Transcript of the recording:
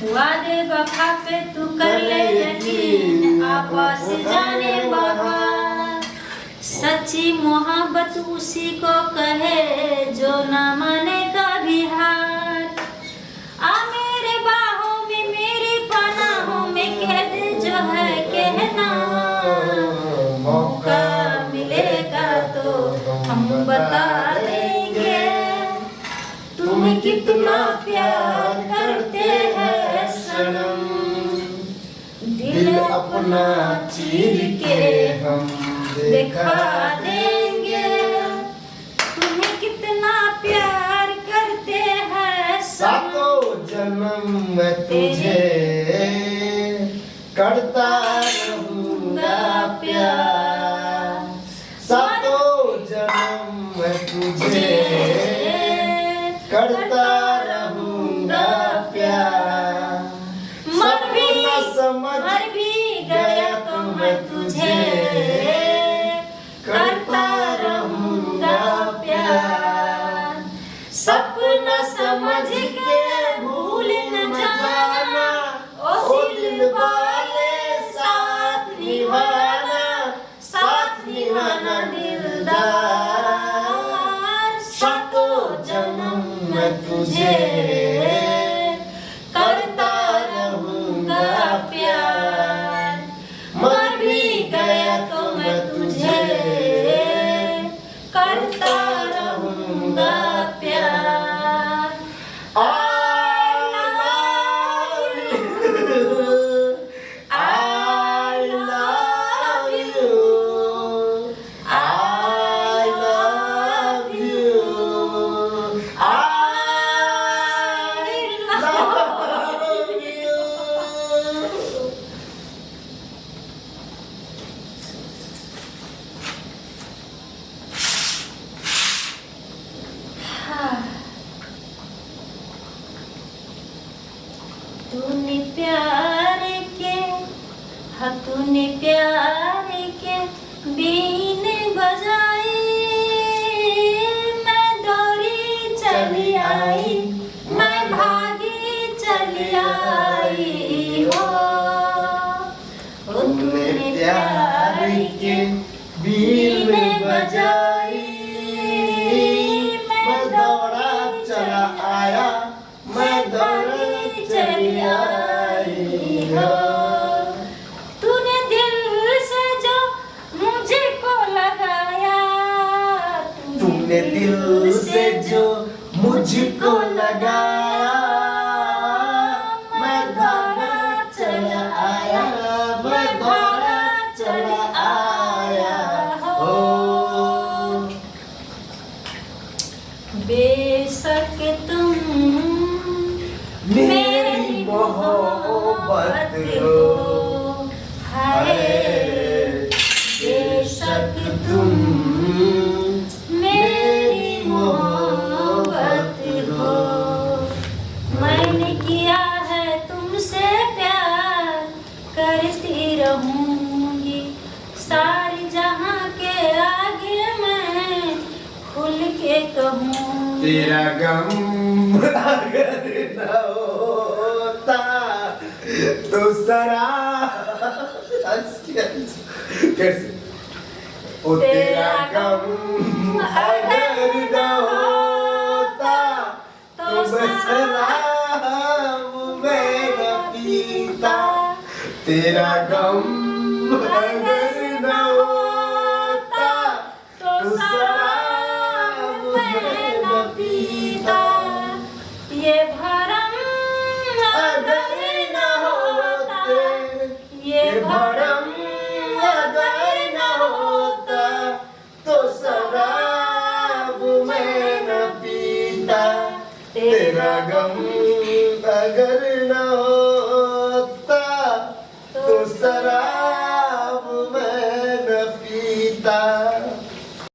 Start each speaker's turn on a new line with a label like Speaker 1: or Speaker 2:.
Speaker 1: वादे वफा पे तू कर ले यकीन, आपस जाने बहार। सच्ची मोहब्बत उसी को कहे जो ना माने कभी हार। आ मेरे बाहों में मेरी पनाहों में कैद जो है कहना, मौका मिलेगा तो हम बता देंगे तुम्हें कितना प्यार करते हैं सनम। दिल अपना चीर के हम दिखा देंगे तुम्हें कितना प्यार करते हैं सनम।
Speaker 2: सातों जन्म मैं तुझे करता रहूंगा प्यार। सातों जन्म मैं तुझे करता रहूंगा प्यार।
Speaker 1: मर भी गया तो मैं तुझे करता रहूंगा प्यार। सपना समझ के भूल न जाना, ओ दिल वाले साथ निभाना दिलदार। सातों जन्म मैं तुझे करता रहूंगा प्यार। मर भी गया तो मैं तुझे करता रहूंगा प्यार। तूने प्यार के, हाँ तूने प्यार के बीन बजाई, मैं दौड़ी चली आई, मैं भागी चली आई हो।
Speaker 2: तूने प्यार के बीन बजाई, मैं दौड़ा चला आया, मैं दौड़ी चली आई हो।
Speaker 1: तूने दिल से जो मुझको लगाया,
Speaker 2: तूने दिल से जो मुझको लगाया, मैं दौड़ा चला आया, मैं दौड़ा चला आया हो।
Speaker 1: बेशक तुम
Speaker 2: मेरी मोहब्बत हो,
Speaker 1: हाय बेशक तुम मेरी मोहब्बत हो। मैंने किया है तुमसे प्यार, करती रहूंगी सारी जहां के आगे मैं खुल के कहूँ।
Speaker 2: तेरा गम अगर न होता तो कैसे ओ तेरा गम अगर न होता तो शराब मैं न पीता। तेरा गम अगर न होता तो शराब मैं न पीता।
Speaker 1: ये भरम अगर न होते, ये भरम
Speaker 2: अगर न होता तो शराब मैं न पीता। तेरा गम अगर न हो